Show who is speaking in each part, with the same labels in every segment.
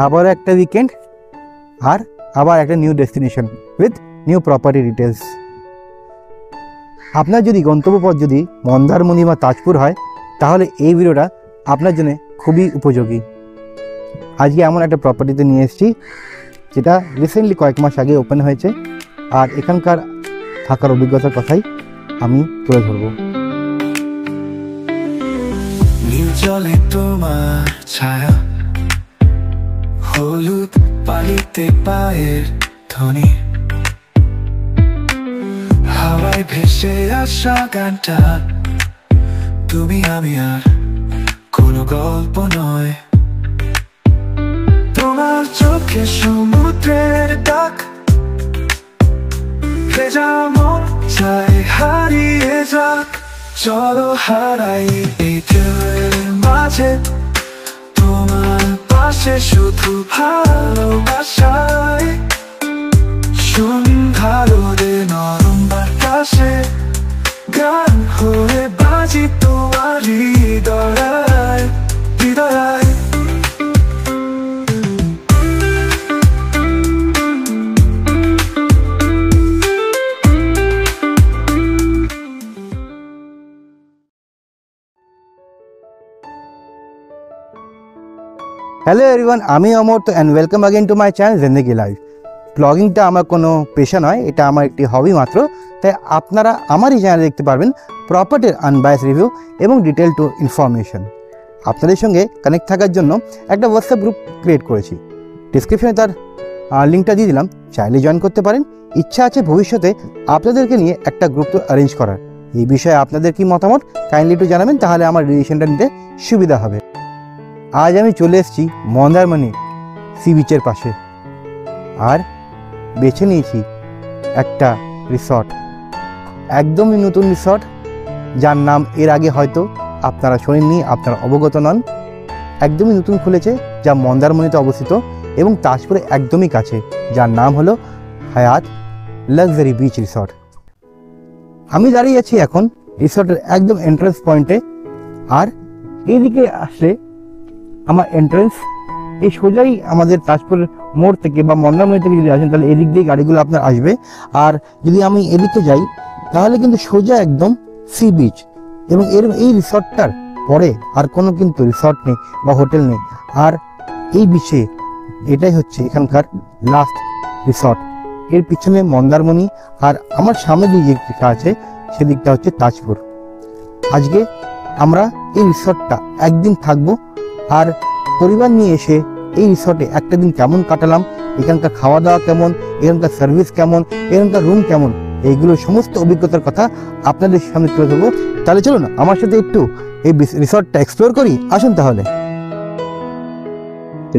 Speaker 1: আবার একটা উইকেন্ড আর আবার একটা new destination with new property details. আপনার যদি গন্তব্যপথ যদি মন্দারমণি বা তাজপুর হয় তাহলে এই ভিডিওটা আপনার জন্য খুবই উপযোগী। আজকে এমন একটা প্রপার্টিতে নিয়ে এসেছি যেটা রিসেন্টলি কয়েক মাস আগে ওপেন হয়েছে, আর এখানকার থাকার অভিজ্ঞতার কথাই আমি তুলে ধরবো।
Speaker 2: নীল জলে তোমার ছায়া, হলুদ পানিতে পায়ের ধ্বনি, হাওয়ায় ভেসে আসা গানটা তুমি আমি আর কোনো গল্প নয়। তোমার চোখে সমুদ্রের ডাক, ভেজা মন চাই হারিয়ে যাক। চলো হারাই এই ঢেউয়ের মাঝে, তোমার পাশে শুধু ভালোবাসায়। সন্ধ্যার রোদে নরম বাতাসে গান হয়ে বাজি তোমার হৃদয় হৃদয়।
Speaker 1: হ্যালো এভরিওয়ান, আমি Amar and welcome again to my channel Zindagi life. ব্লগিংটা আমার কোনো পেশা নয়, এটা আমার একটি হবি মাত্র। তাই আপনারা আমার এই চ্যানেলে দেখতে পারবেন প্রপার্টির আনবায়াস রিভিউ এবং ডিটেল টু ইনফরমেশন। আপনাদের সঙ্গে কানেক্ট থাকার জন্য একটা হোয়াটসঅ্যাপ গ্রুপ ক্রিয়েট করেছি, ডিসক্রিপশনে তার লিঙ্কটা দিয়ে দিলাম, চাইলে জয়েন করতে পারেন। ইচ্ছা আছে ভবিষ্যতে আপনাদেরকে নিয়ে একটা গ্রুপ তো অ্যারেঞ্জ করার। এই বিষয়ে আপনাদের কি মতামত কাইন্ডলি একটু জানাবেন, তাহলে আমার ডিসিশনটা নিতে সুবিধা হবে। আজ আমি চলে এসেছি মন্দারমণি সি বিচের পাশে, আর বেছে নিয়েছি একটা রিসর্ট, একদমই নতুন রিসর্ট, যার নাম এর আগে হয়তো আপনারা শোনেননি, আপনারা অবগত নন। একদমই নতুন খুলেছে, যা মন্দারমণিতে অবস্থিত এবং তাজপুরে একদমই কাছে, যার নাম হলো হায়াত লাক্সারি বিচ রিসর্ট। আমি দাঁড়িয়ে আছি এখন রিসর্টের একদম এন্ট্রান্স পয়েন্টে, আর এইদিকে আসলে আমার এন্ট্রেন্স এই সোজাই আমাদের তাজপুর মোড় থেকে বা মন্দারমণি থেকে যদি আসেন তাহলে এদিক দিয়ে গাড়িগুলো আপনার আসবে। আর যদি আমি এদিকে যাই তাহলে কিন্তু সোজা একদম সি বিচ, এবং এই রিসর্টটার পরে আর কোনো কিন্তু রিসর্ট নেই বা হোটেল নেই। আর এই বিচে এটাই হচ্ছে এখানকার লাস্ট রিসর্ট। এর পিছনে মন্দারমণি, আর আমার সামনে যে দিকটা আছে সেদিকটা হচ্ছে তাজপুর। আজকে আমরা এই রিসর্টটা একদিন থাকবো, আর পরিবার নিয়ে এসে এই রিসর্টে একটা দিন কেমন কাটালাম, এখানকার খাওয়া দাওয়া কেমন, এখানকার সার্ভিস কেমন, এখানকার রুম কেমন, এইগুলো সমস্ত অভিজ্ঞতার কথা আপনাদের সামনে তুলে ধরবো। তাহলে চলুন আমার সাথে একটু এই রিসর্টটা এক্সপ্লোর করি। আসুন তাহলে।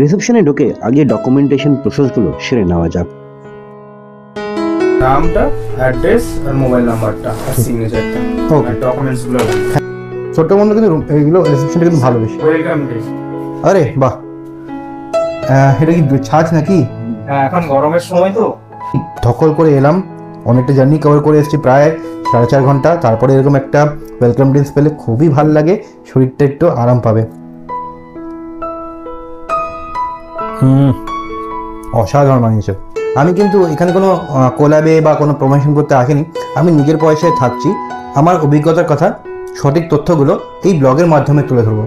Speaker 3: রিসেপশনে ঢুকে আগে ডকুমেন্টেশন প্রসেসগুলো সেরে নেওয়া যাক।
Speaker 4: নামটা, অ্যাড্রেস আর মোবাইল নাম্বারটা আর সিগনেচারটা, ওকে, ডকুমেন্টসগুলো।
Speaker 1: ছোট মনে কিন্তু এইগুলো রিসেপশনটা কিন্তু ভালো বেশি।
Speaker 4: Welcome drink.
Speaker 1: আরে বাহ, এটা কি ছাঁচ নাকি?
Speaker 4: এখন গরমের সময় তো
Speaker 1: ধকল করে এলাম, অনেকটা জার্নি কভার করে এসেছি, প্রায় 4.5 ঘন্টা। তারপরে এরকম একটা ওয়েলকাম ড্রিঙ্কস পেলে খুবই ভালো লাগে, শরীরটা একটু আরাম পাবে। অসাধারণ বানিয়েছে। আমি কিন্তু এখানে কোনো কোলাবে বা কোনো প্রমোশন করতে আসিনি, আমি নিজের পয়সায় থাকছি। আমার অভিজ্ঞতার কথা, সঠিক তথ্যগুলো এই ব্লগের মাধ্যমে তুলে ধরবো।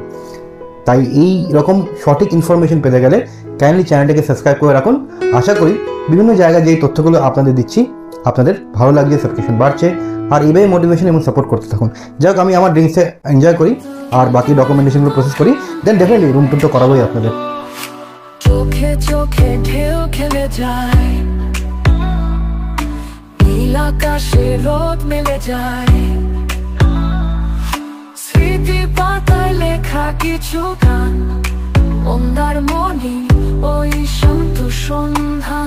Speaker 1: তাই এই রকম সঠিক ইনফরমেশন পেতে গেলে কাইন্ডলি চ্যানেলটাকে সাবস্ক্রাইব করে রাখুন। আশা করি বিভিন্ন জায়গায় যেই তথ্যগুলো আপনাদের দিচ্ছি আপনাদের ভালো লাগছে, সাবস্ক্রিপশন বাড়ছে, আর এইভাবে মোটিভেশন এবং সাপোর্ট করতে থাকুন। যাই হোক, আমি আমার ড্রিঙ্কসে এনজয় করি আর বাকি ডকুমেন্টেশনগুলো প্রসেস করি, দেন ডেফিনেটলি রুম টুর তো করাবোই আপনাদের।
Speaker 5: চোখে চোখে ঢেউ খেলে যায়, নীল আকাশে রোদ মেলে যায়, স্মৃতি পাতায় লেখা কিছু গান, মন্দারমণি ওই শান্ত সন্ধ্যা।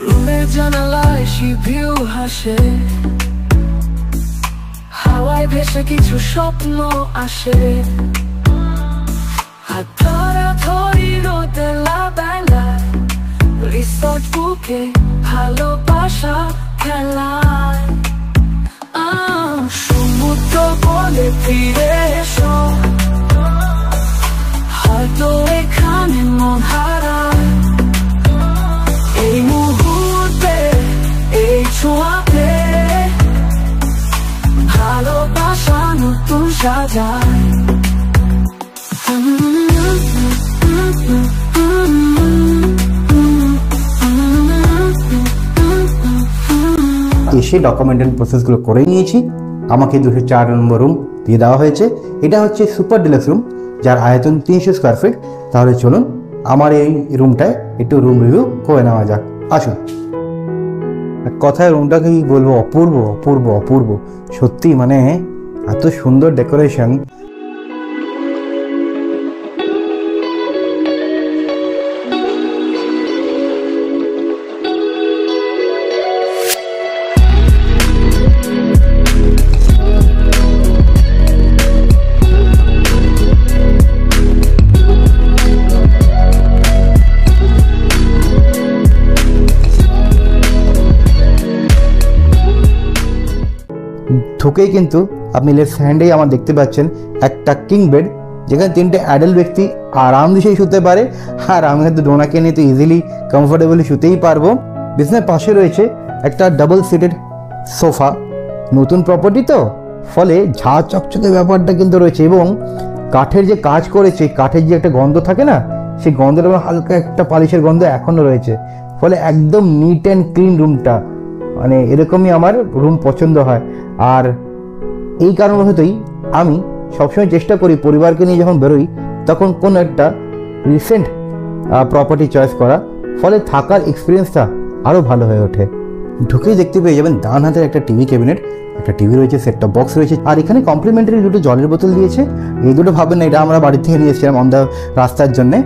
Speaker 5: রুমের জানালায় ভিউ হাসে, হাওয়ায় ভেসে কিছু স্বপ্ন আসে, হাত ধরা ধরি রোদের বেলায়, রিসর্ট বুকে ভালোবাসা খেলায়। সমুদ্র বলে ফিরে এসো, হয়তো সাজায়।
Speaker 1: এসে ডকুমেন্টেশন প্রসেসগুলো করে নিয়েছি। আমাকে 204 নম্বর রুম দিয়ে দেওয়া হয়েছে। এটা হচ্ছে সুপার ডিলাক্স রুম, যার আয়তন 300 স্কোয়ার ফিট। তাহলে চলুন আমার এই রুমটায় একটু রুম রিভিউ করে নেওয়া যাক, আসুন। কথায় রুমটাকে কি বলবো, অপূর্ব অপূর্ব অপূর্ব সত্যি, মানে এত সুন্দর ডেকোরেশন। ঢুকেই কিন্তু আপনি লেফট হ্যান্ডেই আমার দেখতে পাচ্ছেন একটা কিং বেড, যেখানে 3টে অ্যাডাল্ট ব্যক্তি আরাম দিয়ে শুতে পারে। আর আমি কিন্তু ডোনাকে নিয়ে তো ইজিলি কমফোর্টেবলি শুতেই পারবো। বিছানার পাশে রয়েছে একটা ডাবল সিটেড সোফা। নতুন প্রপার্টি তো, ফলে ঝাঁ চকচকে ব্যাপারটা কিন্তু রয়েছে। এবং কাঠের যে কাজ করেছে, কাঠের যে একটা গন্ধ থাকে না, সেই গন্ধটা হালকা একটা পালিশের গন্ধ এখনও রয়েছে। ফলে একদম নিট অ্যান্ড ক্লিন রুমটা, মানে এরকমই আমার রুম পছন্দ হয়। আর এই কারণ হতেই আমি সবসময় চেষ্টা করি পরিবারকে নিয়ে যখন বেরোই তখন কোনো একটা রিসেন্ট প্রপার্টি চয়েস করা, ফলে থাকার এক্সপিরিয়েন্সটা আরও ভালো হয়ে ওঠে। ঢুকেই দেখতে পেয়ে যাবেন ডান হাতের একটা টিভি ক্যাবিনেট, একটা টিভি রয়েছে, সেট টপ বক্স রয়েছে, আর এখানে কমপ্লিমেন্টারি দুটো জলের বোতল দিয়েছে। এই দুটো ভাবেন না, এটা আমরা বাড়ি থেকে নিয়ে এসেছিলাম অন দ্য রাস্তার জন্যে।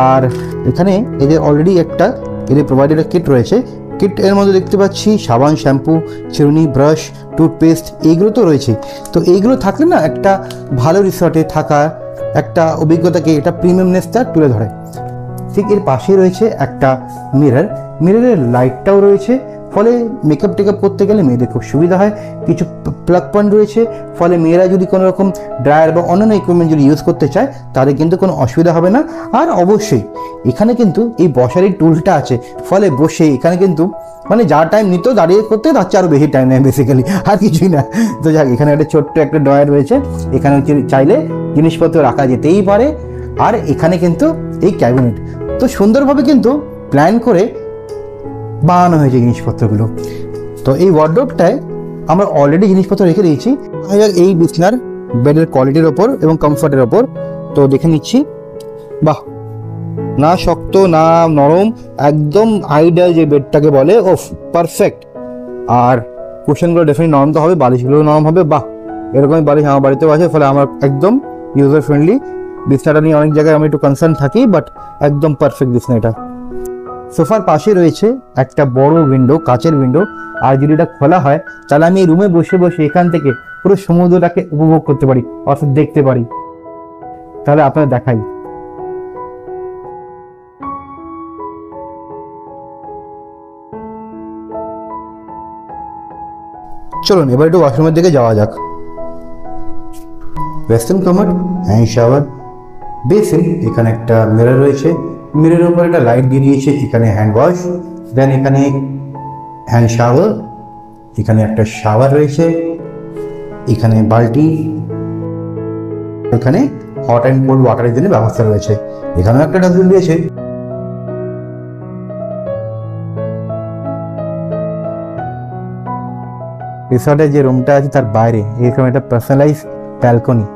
Speaker 1: আর এখানে এদের অলরেডি একটা এদের প্রোভাইডেড কিট রয়েছে। কিট এর মধ্যে দেখতে পাচ্ছি সাবান, শ্যাম্পু, চিরুনি, ব্রাশ, টুথপেস্ট, এইগুলো তো রয়েছে। তো এইগুলো থাকলে না একটা ভালো রিসর্টে থাকা একটা অভিজ্ঞতাকে, এটা প্রিমিয়ামনেসটা তুলে ধরে। ঠিক এর পাশেই রয়েছে একটা মিরর, মিররের লাইটটাও রয়েছে, ফলে মেকআপ টেকআপ করতে গেলে মেয়েদের খুব সুবিধা হয়। কিছু প্লাগ পয়েন্ট রয়েছে, ফলে মেয়েরা যদি কোনো রকম ড্রায়ার বা অন্যান্য ইকুইপমেন্ট যদি ইউজ করতে চায় তাদের কিন্তু কোনো অসুবিধা হবে না। আর অবশ্যই এখানে কিন্তু এই বসার এই টুলটা আছে, ফলে বসে এখানে কিন্তু মানে যা টাইম নিত দাঁড়িয়ে করতে তার চেয়ে আরও বেশি টাইম নেয় বেসিক্যালি, আর কিছুই না। তো যাক, এখানে একটা ছোট্ট একটা ড্রয়ার রয়েছে, এখানে চাইলে জিনিসপত্র রাখা যেতেই পারে। আর এখানে কিন্তু এই ক্যাবিনেট তো সুন্দরভাবে কিন্তু প্ল্যান করে বানানো হয়েছে জিনিসপত্রগুলো। তো এই ওয়ার্ডরোবটায় আমরা অলরেডি জিনিসপত্র রেখে দিয়েছি। এই বিছনার বেডের কোয়ালিটির ওপর এবং কমফর্টের ওপর তো দেখে নিচ্ছি। বাহ, না শক্ত না নরম, একদম আইডিয়াল যে বেডটাকে বলে, ওফ পারফেক্ট। আর কুশনগুলো ডেফিনেটলি নরম তো হবে, বালিশগুলো নরম হবে। বাহ, এরকমই বালিশ আমার বাড়িতেও আছে, ফলে আমার একদম ইউজার ফ্রেন্ডলি। বিছনাটা নিয়ে অনেক জায়গায় আমি একটু কনসার্ন থাকি, বাট একদম পারফেক্ট বিছনা এটা। সোফার পাশে রয়েছে একটা বড় উইন্ডো, কাচের উইন্ডো। আর যদি এটা খোলা হয় তাহলে আমি এই রুমে বসে বসে এখান থেকে পুরো সমুদ্রটাকে উপভোগ করতে পারি, অর্থাৎ দেখতে পারি। তাহলে আপনারা দেখাই, চলুন এবার একটু ওয়াশরুমের দিকে যাওয়া যাক। ওয়েস্টার্ন কামোড, হ্যান্ড শাওয়ার, বেসিন, এখানে একটা মিরর রয়েছে, মিররের উপর একটা লাইট দিয়ে দিয়েছে, এখানে হ্যান্ড ওয়াশ, দেন এখানে হ্যান্ড শাওয়ার, এখানে একটা শাওয়ার রয়েছে, এখানে বালতি, এখানে হট অ্যান্ড কোল্ড ওয়াটারের জন্য ব্যবস্থা রয়েছে, এখানেও একটা ডাস্টবিন রয়েছে। রিসর্টের যে রুমটা আছে তার বাইরে এরকম একটা পার্সোনালাইজ ব্যালকনি,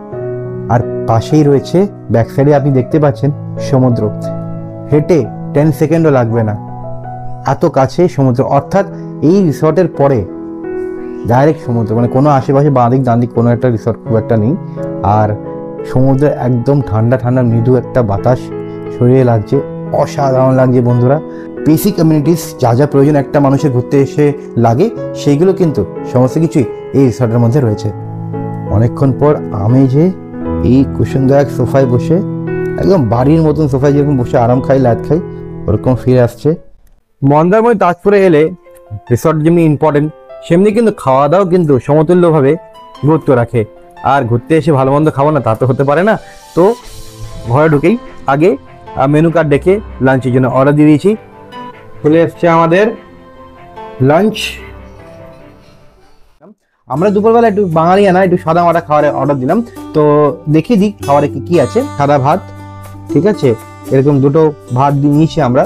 Speaker 1: আর পাশেই রয়েছে ব্যাক সাইডে আপনি দেখতে পাচ্ছেন সমুদ্র। হেঁটে 10 সেকেন্ডও লাগবে না, এত কাছে সমুদ্র। অর্থাৎ এই রিসর্টের পরে ডাইরেক্ট সমুদ্র, মানে কোনো আশেপাশে বাঁদিক ডানদিক কোনো একটা রিসর্ট খুব একটা নেই। আর সমুদ্রের একদম ঠান্ডা ঠান্ডা মৃদু একটা বাতাস শরীরে লাগছে, অসাধারণ লাগছে বন্ধুরা। বেসিক কমিউনিটিস যা যা প্রয়োজন একটা মানুষের ঘুরতে এসে লাগে, সেইগুলো কিন্তু সমস্ত কিছুই এই রিসর্টের মধ্যে রয়েছে। অনেকক্ষণ পর আমি যে এই কুশনদায়ক সোফায় বসে একদম বাড়ির মতন সোফায় যেরকম বসে আরাম খাই, লাদ খাই, ওরকম ফিরে আসছে। মন্দারমণি তাজপুরে এলে রিসর্ট যেমনি ইম্পর্টেন্ট, সেমনি কিন্তু খাওয়া দাওয়া কিন্তু সমতুল্যভাবে গুরুত্ব রাখে। আর ঘুরতে এসে ভালো মন্দ খাবো না তা তো হতে পারে না। তো ঘরে ঢুকেই আগে মেনু কার্ড দেখে লাঞ্চের জন্য অর্ডার দিয়ে দিয়েছি। চলে এসছে আমাদের লাঞ্চ। আমরা দুপুরবেলা একটু বাঙালিয়ানা একটু সাদা মাটা খাবারের অর্ডার দিলাম। তো দেখিয়ে দিই খাবারে কি কি আছে। সাদা ভাত, ঠিক আছে, এরকম দুটো ভাত নিয়েছি আমরা,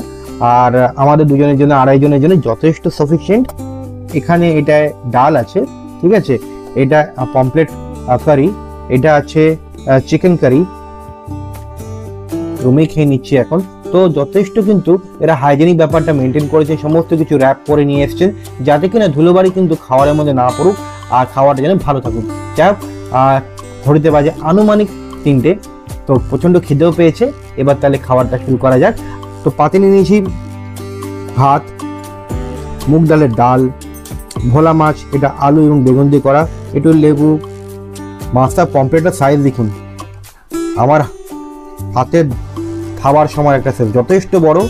Speaker 1: আর আমাদের দুজনের জন্য, আড়াই জনের জন্য যথেষ্ট সাফিসিয়েন্ট। এখানে এটা ডাল আছে, ঠিক আছে, এটা পমপ্লেট কারি, এটা আছে চিকেন কারি, রুমে খেয়ে নিচ্ছি এখন। তো যথেষ্ট কিন্তু এরা হাইজেনিক ব্যাপারটা মেনটেন করেছে, সমস্ত কিছু র্যাপ করে নিয়ে এসছেন যাতে কিনা ধুলোবাড়ি কিন্তু খাবারের মধ্যে না পড়ুক আর খাওয়াটা যেন ভালো থাকুক। যাই হোক, ঘড়িতে বাজে আনুমানিক 3টে। তো প্রচণ্ড খিদেও পেয়েছে, এবার তাহলে খাবারটা শুরু করা যাক। তো পাতে নিয়ে নিয়েছি ভাত, মুগ ডালের ডাল, ভোলা মাছ, এটা আলু এবং বেগুন দিয়ে করা, একটু লেবু, মাছটা পমপ্লেটের সাইজ দেখুন, আমার হাতের খাবার সময় একটা সাইজ, যথেষ্ট বড়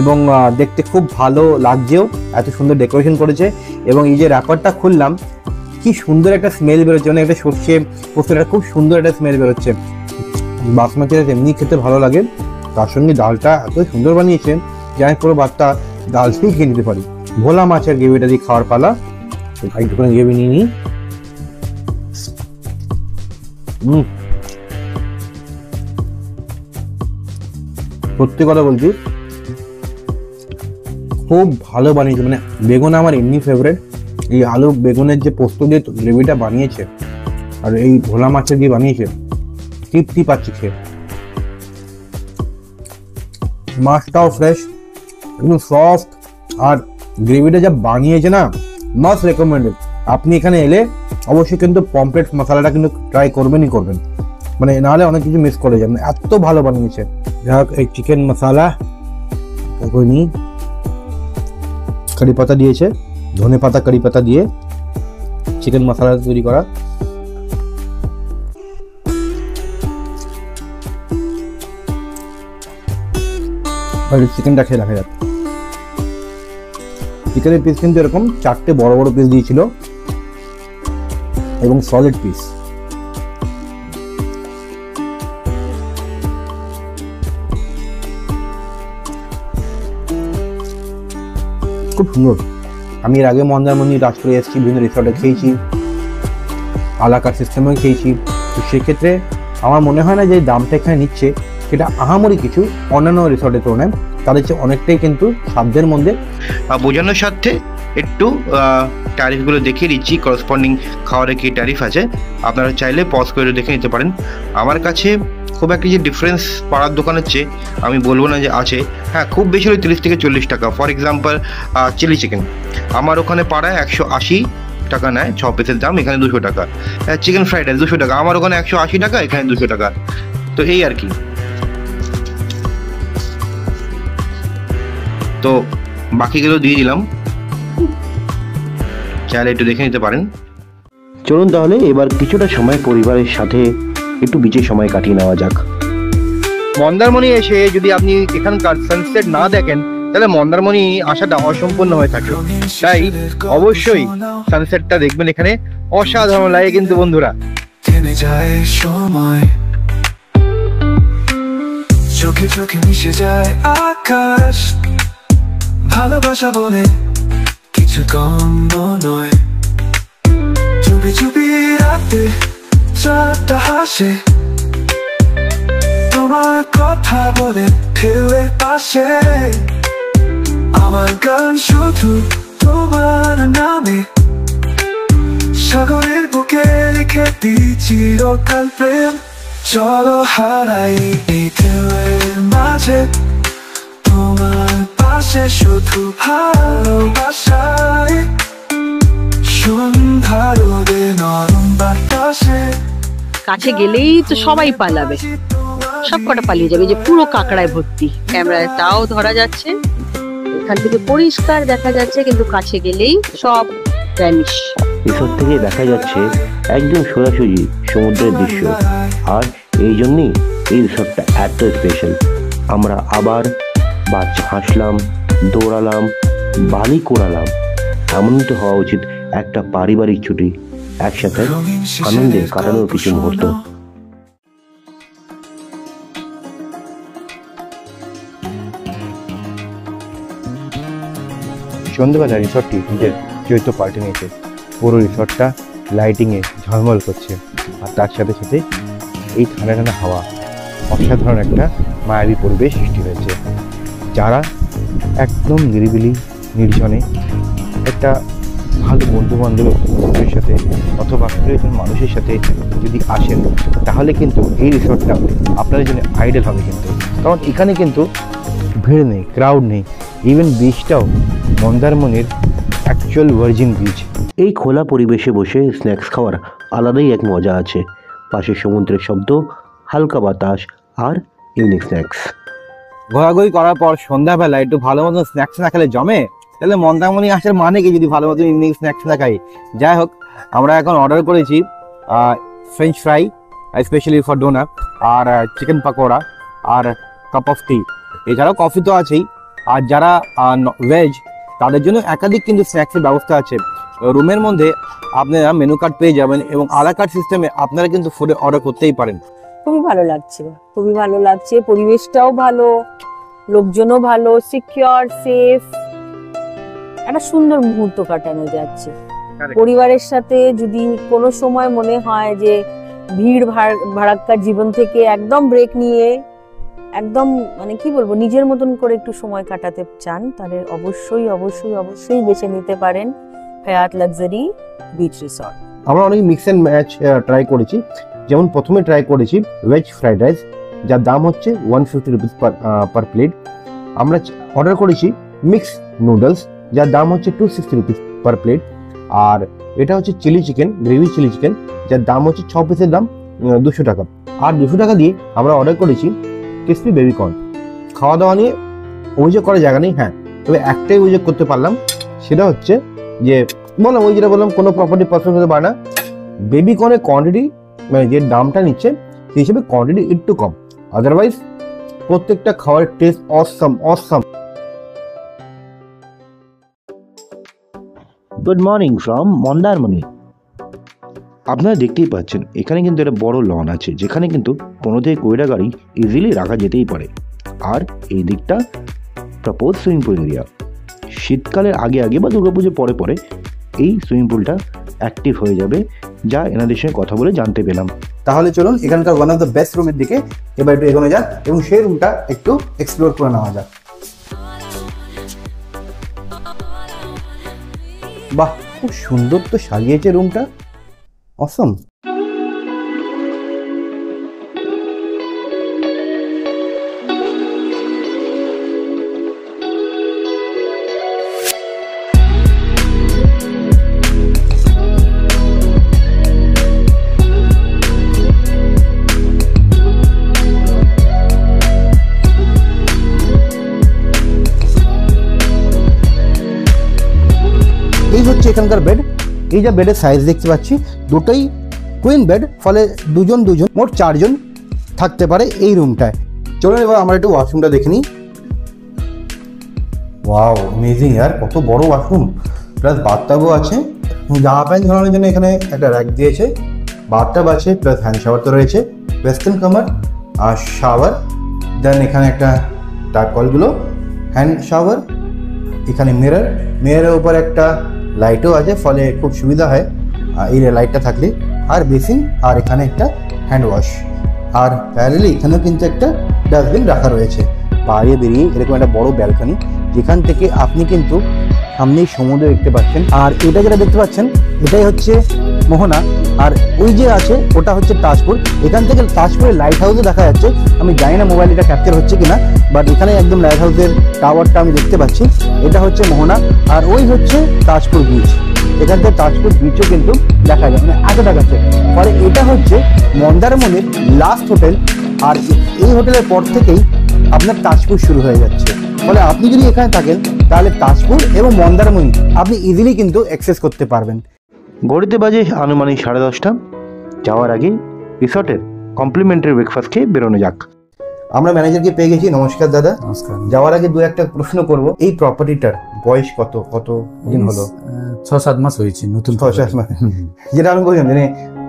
Speaker 1: এবং দেখতে খুব ভালো লাগছেও, এত সুন্দর ডেকোরেশন করেছে। এবং এই যে র্যাপারটা খুললাম, কি সুন্দর একটা স্মেল বেরোচ্ছে, মানে একটা সর্ষে পোস্তটা খুব সুন্দর একটা স্মেল বেরোচ্ছে। বাসমতি রাইস এমনি খেতে ভালো লাগে, তার সঙ্গে ডালটা এত সুন্দর বানিয়েছে যে আমি পুরো ভাতটা ডাল দিয়েই খেয়ে নিতে পারি। ভোলা মাছের গ্রেভিটা দিয়ে খাওয়ার পালা, একটুখানি গ্রেভি নিয়ে নিই। সত্যি কথা বলছি, খুব ভালো বানিয়েছে। মানে বেগুন আমার এমনি ফেভারিট, এই আলু বেগুনের যে পোস্ত দিয়ে গ্রেভিটা বানিয়েছে আর এই ভোলা মাছের দিয়ে বানিয়েছে, তৃপ্তি পাচ্ছি খেয়ে। মাছটাও ফ্রেশ, একদম সফট, আর গ্রেভিটা যা বানিয়েছে না, মাস্ট রেকমেন্ডেড। আপনি এখানে এলে অবশ্যই কিন্তু পমপ্লেট মশলাটা কিন্তু ট্রাই করবেনই করবেন, মানে নাহলে অনেক কিছু মিস করে যাবেন, এত ভালো বানিয়েছে। যাই হোক, এই চিকেন মশলা নিই, কারি পাতা দিয়েছে, ধনে পাতা কারি পাতা দিয়ে চিকেন মশলা তৈরি করা। চিকেনটা খেয়ে দেখা যাক। চিকেনের পিস কিন্তু এরকম 4টে বড় বড় পিস দিয়েছিল এবং সলিড পিস। খুব সুন্দর। আমি এর আগে মন্দারমণি, রাজপুরে এসেছি, বিভিন্ন রিসর্টে খেয়েছি, আলাকার সিস্টেমেও খেয়েছি। তো সেক্ষেত্রে আমার মনে হয় না যে দামটা এখানে নিচ্ছে সেটা আহামরি কিছু, অন্যান্য রিসর্টের তুলনায় তাদের চেয়ে অনেকটাই কিন্তু সাধ্যের মধ্যে।
Speaker 6: বোঝানোর সাথে একটু ট্যারিফগুলো দেখিয়ে দিচ্ছি, করসপন্ডিং খাওয়ারে কি ট্যারিফ আছে, আপনারা চাইলে পজ করে দেখে নিতে পারেন। আমার কাছে খুব একটা যে ডিফারেন্স পাড়ার দোকানের চেয়ে আমি বলবো না যে আছে, হ্যাঁ খুব বেশি হলে 30 থেকে 40 টাকা। ফর এক্সাম্পল চিলি চিকেন আমার ওখানে পাড়ায় 180 টাকা নেয় 6 পিসের দাম, এখানে 200 টাকা। চিকেন ফ্রাইড রাইস 200 টাকা, আমার ওখানে 180 টাকা, এখানে 200 টাকা। তো এই আর কি। তো বাকিগুলো দিয়ে দিলাম, চাইলে একটু দেখে নিতে পারেন।
Speaker 3: চলুন তাহলে এবার কিছুটা সময় পরিবারের সাথে একটু বিচে সময় কাটিয়ে নেওয়া যাক।
Speaker 1: মন্দারমণি এসে যদি আপনি এখানকার সানসেট না দেখেন তাহলে মন্দারমণি আসাটা অসম্পূর্ণ হয়ে থাকে। তাই অবশ্যই সানসেটটা দেখবেন, এখানে অসাধারণ লাগে কিন্তু বন্ধুরা।
Speaker 2: থেমে যায় সময়, চোখে চোখে মিশে যায় আকাশ, ভালোবাসা বলে কিছু কম নয়। চুপি চুপি রাতে চাঁদটা হাসে, তোমার কথা বলে ঢেউয়ের পাশে। আমার গান শুধু তোমার নামে, সাগরের বুকে লিখে দিই চিরকাল প্রেম। চলো হারাই এই ঢেউয়ের মাঝে, তোমার পাশে শুধু ভালোবাসায়। সন্ধ্যা রোদে নরম বাতাসে,
Speaker 7: কাছে গেলেই তো সবাই পালাবে, সব কটা পালিয়ে যাবে। যে পুরো কাঁকড়ায় ভর্তি, ক্যামেরায় তাও ধরা যাচ্ছে, এখান থেকে পরিষ্কার দেখা যাচ্ছে, কিন্তু কাছে গেলেই সব ভ্যানিশ।
Speaker 3: রিসোর্ট থেকে দেখা যাচ্ছে একদম সোজাসুজি সমুদ্রের দৃশ্য, আর এই জন্যই এই রিসোর্টটা এত স্পেশাল। আমরা আবার বাচ্চা হাসলাম, দৌড়ালাম, বালি কোড়ালাম। এমনই তো হওয়া উচিত একটা পারিবারিক ছুটি, একসাথে আনন্দে কাটানোর কিছু মুহূর্ত।
Speaker 1: সন্ধ্যেবেলা রিসর্টটি নিজের চৈত্র পাল্টে নিয়েছে। পুরো রিসর্টটা লাইটিংয়ে ঝলমল করছে, আর তার সাথে সাথে এই ঠান্ডা ঠান্ডা হাওয়া, অসাধারণ একটা মায়াবী পরিবেশ সৃষ্টি হয়েছে। যারা একদম নিরিবিলি নির্জনে একটা ভালো বন্ধু বান্ধবের সাথে অথবা প্রিয়জন মানুষের সাথে যদি আসেন, তাহলে কিন্তু এই রিসর্টটা আপনাদের জন্য আইডল হবে কিন্তু। কারণ এখানে কিন্তু ভিড় নেই, ক্রাউড নেই, ইভেন বিচটাও মন্দারমনির অ্যাকচুয়াল ভার্জিন বিচ।
Speaker 3: এই খোলা পরিবেশে বসে স্ন্যাক্স খাওয়ার আলাদাই এক মজা আছে। পাশে সমুদ্রের শব্দ, হালকা বাতাস আর ইউনিক স্ন্যাক্স।
Speaker 1: ঘোরাঘুরি করার পর সন্ধ্যাবেলা একটু ভালো মতন স্ন্যাক্স না খেলে জমে, তাহলে মন্দারমনি আসার মানে কি যদি ভালো মতন ইভিনিং স্ন্যাক্স না খাই। যাই হোক, আমরা এখন অর্ডার করেছি French fry specially for donor, আর চিকেন পাকোড়া, আর কাপ অফ টি। এছাড়াও কফি তো আছেই। আর যারা ভেজ তাদের জন্য একাধিক কিন্তু স্ন্যাক্সের ব্যবস্থা আছে। রুমের মধ্যে আপনারা মেনু কার্ড পেয়ে যাবেন এবং আলা কার্ড সিস্টেমে আপনারা কিন্তু ফুডে অর্ডার করতেই পারেন।
Speaker 8: খুবই ভালো লাগছে, খুবই ভালো লাগছে। পরিবেশটাও ভালো, লোকজনও ভালো, সিকিউর, সেফ, একটা সুন্দর মুহূর্ত কাটানো যাচ্ছে। পরিবারের সাথে যদি কোনো সময় মনে হয় যে ভিড় ভাড়াক্কার জীবন থেকে একদম ব্রেক নিয়ে একদম মানে কি বলবো নিজের মতন করে একটু সময় কাটাতে চান, তাহলে অবশ্যই অবশ্যই অবশ্যই বেছে নিতে পারেন হায়াত লাক্সারি বিচ রিসর্ট।
Speaker 1: আমরা অনেক মিক্স অ্যান্ড ম্যাচ ট্রাই করেছি। যেমন প্রথমে ট্রাই করেছি ভেজ ফ্রাইড রাইস, যার দাম হচ্ছে 150 রুপিস পার প্লেট। আমরা অর্ডার করেছি মিক্স নুডলস, যার দাম হচ্ছে 260 রুপিস পার প্লেট। আর এটা হচ্ছে chilli chicken, gravy chilli chicken, যার দাম হচ্ছে 6 পিসের দাম 200 টাকা। আর 200 টাকা দিয়ে আমরা অর্ডার করেছি ক্রিসপি বেবি কর্ন। খাওয়া দাওয়া নিয়ে অভিযোগ করার জায়গা নেই, হ্যাঁ, তবে একটাই অভিযোগ করতে পারলাম, সেটা হচ্ছে যে বললাম ওই যেটা বললাম কোনো প্রপার্টি পারফেক্ট হতে পারে না। বেবি কর্নের কোয়ান্টিটি মানে যে দামটা নিচ্ছে সেই হিসেবে কোয়ান্টিটি একটু কম, আদারওয়াইজ প্রত্যেকটা খাওয়ার test awesome awesome.
Speaker 3: Good morning from Mandarmani. আপনারা দেখতেই পাচ্ছেন এখানে কিন্তু একটা বড় লন আছে, যেখানে কিন্তু 15 থেকে 20টা গাড়ি ইজিলি রাখা যেতেই পারে। আর এই দিকটা প্রপোজ সুইমিং পুল এরিয়া। শীতকালের আগে আগে বা দুর্গাপুজোর পরে পরে এই সুইমিং পুলটা অ্যাক্টিভ হয়ে যাবে, যা এনাদের সঙ্গে কথা বলে জানতে পেলাম।
Speaker 1: তাহলে চলুন এখানকার ওয়ান অফ দ্য বেস্ট রুমের দিকে এবার একটু এগোনো যাক এবং সেই রুমটা একটু এক্সপ্লোর করে নেওয়া যাক। বাহ, খুব সুন্দর তো সাজিয়েছে রুমটা, অসম। এই হচ্ছে এখানকার বেড। এই যে বেডের সাইজ দেখতে পাচ্ছি, দুটোই কুইন বেড, ফলে দুজন মোট 4 জন থাকতে পারে এই রুমটায়। চলুন এবার আমরা একটু ওয়াশরুমটা দেখে নিই। ওয়াও, অ্যামেজিং ইয়ার, কত বড় ওয়াশরুম, প্লাস বাথটাবও আছে। জামা প্যান্ট ঝোলানোর জন্য এখানে একটা র্যাক দিয়েছে, বাথটাব আছে, প্লাস হ্যান্ড শাওয়ার তো রয়েছে, ওয়েস্টার্ন কামার আর শাওয়ার। দেন এখানে একটা টাইপ কলগুলো, হ্যান্ড শাওয়ার, এখানে মিররের উপর একটা লাইটও আছে, ফলে খুব সুবিধা হয় এই লাইটটা থাকলে। আর বেসিন, আর এখানে একটা হ্যান্ড ওয়াশ, আর প্যারালি এখানেও কিন্তু একটা ডাস্টবিন রাখা রয়েছে। বাইরে বেরিয়ে এরকম একটা বড় ব্যালকনি, যেখান থেকে আপনি কিন্তু সামনেই সমুদ্র দেখতে পাচ্ছেন। আর এটা যেটা দেখতে পাচ্ছেন এটাই হচ্ছে মোহনা, আর ওই যে আছে ওটা হচ্ছে তাজপুর। এখান থেকে তাজপুরের লাইট হাউসও দেখা যাচ্ছে। আমি জানি না মোবাইল এটা ক্যাপচার হচ্ছে কিনা, বাট এখানে একদম লাইট হাউসের টাওয়ারটা আমি দেখতে পাচ্ছি। এটা হচ্ছে মোহনা, আর ওই হচ্ছে তাজপুর বিচ। এখান থেকে তাজপুর বিচও কিন্তু দেখা যায়, মানে এতটা কাছে। ফলে এটা হচ্ছে মন্দারমনির লাস্ট হোটেল, আর এই হোটেলের পর থেকেই আপনার তাজপুর শুরু হয়ে যাচ্ছে। ফলে আপনি যদি এখানে থাকেন তাহলে তাজপুর এবং মন্দারমনি আপনি ইজিলি কিন্তু অ্যাক্সেস করতে পারবেন।
Speaker 3: ঘড়িতে বাজে আনুমানিক 10:30। যাওয়ার আগে রিসর্টের কমপ্লিমেন্টারি ব্রেকফাস্ট খেয়ে বেরোনো যাক।
Speaker 1: আমরা ম্যানেজারকে পেয়ে গেছি। নমস্কার দাদা।
Speaker 9: নমস্কার।
Speaker 1: যাওয়ার আগে একটা প্রশ্ন করব, এই প্রপার্টিটার বয়স কত দিন হলো?
Speaker 9: 6-7 মাস হয়েছে, নতুন
Speaker 1: 6-7 মাস। যেটা আমি বলছিলাম মানে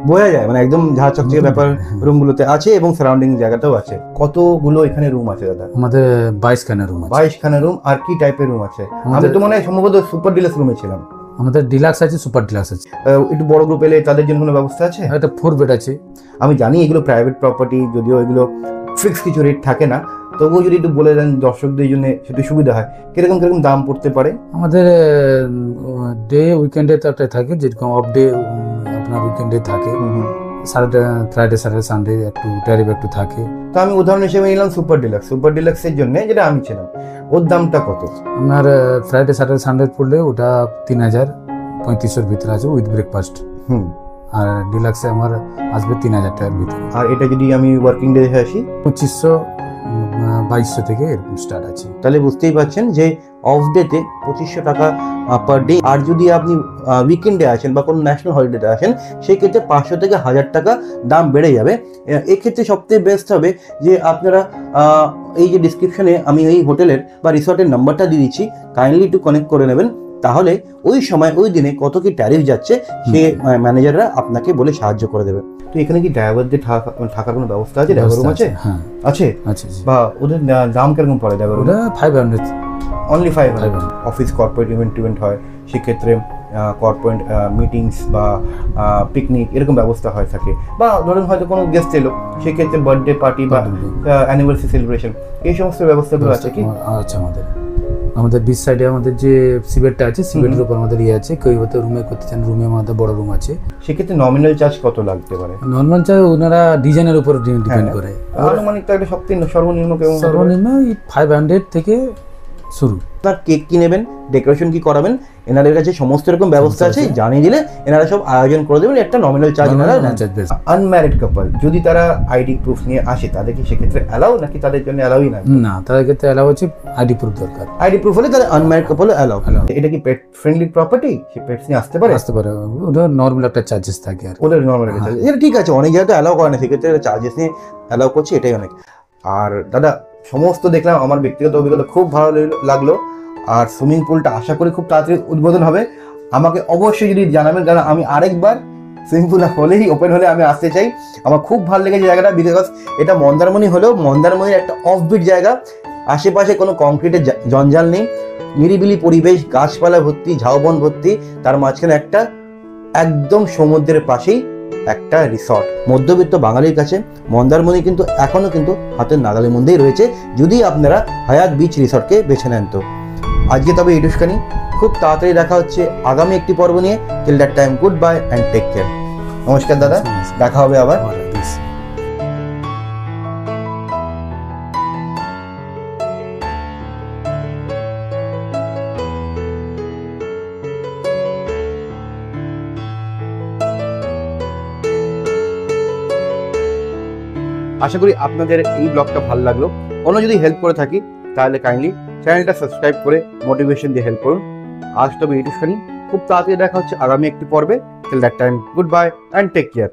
Speaker 1: বোঝা যায়, মানে একদম ঝাঁ চকচকে ব্যাপার রুমগুলোতে আছে এবং সারাউন্ডিং জায়গাটাও আছে। কতগুলো এখানে রুম আছে দাদা?
Speaker 9: আমাদের 22 খানা রুম আছে।
Speaker 1: 22 খানা রুম। আর কি টাইপের রুম আছে? আমি তো মনে হয় সম্ভবত সুপার ডিলাক্স রুমে ছিলাম।
Speaker 9: আমাদের ডিলাক্স আছে, সুপার ডিলাক্স আছে।
Speaker 1: একটু বড় গ্রুপ এলে তাদের জন্য কোনো ব্যবস্থা আছে?
Speaker 9: একটা 4 বেড আছে।
Speaker 1: আমি জানি এগুলো প্রাইভেট প্রপার্টি, যদিও এগুলো ফিক্স কিছু রেট থাকে না, তবুও যদি একটু বলে দেন দর্শকদের জন্য সেটা সুবিধা হয়। কিরকম কিরকম দাম পড়তে পারে?
Speaker 9: আমাদের ডে উইকেন্ডে তো একটা থাকে, যেরকম অফ ডে আপনার উইকেন্ডে থাকে, ফ্রাইডে স্যাটারডে সানডে একটু ট্যারিফ একটু থাকে।
Speaker 1: তো আমি উদাহরণ হিসেবে নিলাম সুপার ডিলাক্স। সুপার ডিলাক্সের জন্য যেটা আমি ছিলাম, ওর দামটা কত?
Speaker 9: আপনার ফ্রাইডে স্যাটারডে সানডে পড়লে ওটা 3035-এর ভিতরে আছে উইথ ব্রেকফাস্ট। আর ডিলাক্সে আমার আসবে 3000 টাকার ভিতরে।
Speaker 1: আর এটা যদি আমি ওয়ার্কিং ডে দেখে আসি,
Speaker 9: 2500-2200 থেকে এরকম স্টার্ট আছে।
Speaker 1: তাহলে বুঝতেই পারছেন যে অফ ডেতে 2500 টাকা পার ডে। আর যদি আপনি উইকেন্ডে আসেন বা কোনো ন্যাশনাল হলিডেতে আসেন, সেই ক্ষেত্রে 500 থেকে 1000 টাকা দাম বেড়ে যাবে। এক্ষেত্রে সবথেকে বেস্ট হবে যে আপনারা এই যে ডিসক্রিপশনে আমি এই হোটেলের বা রিসর্টের নাম্বারটা দিয়ে দিচ্ছি, কাইন্ডলি একটু কানেক্ট করে নেবেন। তাহলে ওই সময় ওই দিনে কত কি ট্যারিফ যাচ্ছে সে ম্যানেজাররা আপনাকে বলে সাহায্য করে দেবে। তো এখানে কি ড্রাইভারদের থাকার কোনো ব্যবস্থা আছে? ড্রাইভার রুম আছে?
Speaker 9: হ্যাঁ
Speaker 1: আছে।
Speaker 9: আচ্ছা,
Speaker 1: বা ওদের দাম কিরকম পড়ে ড্রাইভার রুম?
Speaker 9: ওটা 500,
Speaker 1: অনলি 500। অফিস কর্পোরেট ইভেন্ট হয়, সেক্ষেত্রে কর্পোরেট মিটিংস বা পিকনিক এরকম ব্যবস্থা হয়ে থাকে। বা ধরুন হয়তো কোনো গেস্ট এলো, সেক্ষেত্রে বার্থডে পার্টি বা অ্যানিভার্সারি সেলিব্রেশন, এই সমস্ত ব্যবস্থাগুলো আছে কি?
Speaker 9: আচ্ছা, আমাদের বিচ সাইডে আমাদের যে সিবেটটা আছে, সিবেটের উপর আমাদের ইয়ে আছে। কেউ হয়তো রুমে করতে চান, রুমে আমাদের বড় রুম আছে।
Speaker 1: সেক্ষেত্রে নমিনাল চার্জ কত লাগতে পারে?
Speaker 9: নর্মাল চার্জ ওনারা ডিজাইনের উপর ডিপেন্ড করে।
Speaker 1: আনুমানিক তো একটা সর্বনিম্ন কেমন?
Speaker 9: সর্বনিম্ন 500 থেকে শুরু।
Speaker 1: আপনার কেক কি নেবেন, ডেকোরেশন কি করাবেন, এনাদের কাছে সমস্ত রকম ব্যবস্থা আছে। জানিয়ে দিলে এনারা সব আয়োজন করে দেবেন, একটা নমিনাল চার্জ এনারা নেন। আনম্যারিড কাপল যদি তারা আইডি প্রুফ নিয়ে আসে, তাদের কি সেক্ষেত্রে অ্যালাউ, নাকি তাদের জন্য অ্যালাউই না?
Speaker 9: না, তাদের ক্ষেত্রে অ্যালাউ আছে, আইডি প্রুফ দরকার।
Speaker 1: আইডি প্রুফ হলে তাদের আনম্যারিড কাপল অ্যালাউ। এটা কি পেট ফ্রেন্ডলি প্রপার্টি? সে পেটস নিয়ে আসতে পারে?
Speaker 9: ওটা নর্মাল একটা চার্জেস থাকে আর
Speaker 1: ওদের নর্মাল একটা চার্জ। এটা ঠিক আছে, অনেক জায়গায় অ্যালাউ করে না, সেক্ষেত্রে চার্জেস নিয়ে অ্যালাউ করছে, এটাই অনেক। আর দাদা সমস্ত দেখলাম, আমার ব্যক্তিগত অভিজ্ঞতা খুব ভালো লাগলো। আর সুইমিং পুলটা আশা করি খুব তাড়াতাড়ি উদ্বোধন হবে। আমাকে অবশ্যই যদি জানাবেন, কারণ আমি আরেকবার সুইমিং পুল হলেই ওপেন হলে আমি আসতে চাই। আমার খুব ভালো লেগেছে জায়গাটা, বিকজ এটা মন্দারমণি হলেও মন্দারমণির একটা অফবিট জায়গা। আশেপাশে কোনো কংক্রিটের জঞ্জাল নেই, নিরিবিলি পরিবেশ, গাছপালা ভর্তি, ঝাউবন ভর্তি, তার মাঝখানে একটা একদম সমুদ্রের পাশেই একটা রিসর্ট। মধ্যবিত্ত বাঙালির কাছে মন্দারমণি কিন্তু এখনো কিন্তু হাতের নাগালের মধ্যেই রয়েছে, যদি আপনারা হায়াত বিচ রিসর্টকে বেছে নেন। তো আজকে তবে এটুখানি, খুব তাড়াতাড়ি দেখা হচ্ছে আগামী একটি পর্ব নিয়ে। Till that time, good bye and take care. নমস্কার দাদা, দেখা হবে আবার। আশা করি আপনাদের এই ব্লগটা ভালো লাগলো। কোনো যদি হেল্প করে থাকি তাহলে কাইন্ডলি চ্যানেলটা সাবস্ক্রাইব করে মোটিভেশন দিয়ে হেল্প করুন। আজ তবে এইটুখানি, খুব তাড়াতাড়ি দেখা হচ্ছে আগামী একটি পর্বে। Till that time, good bye and take care.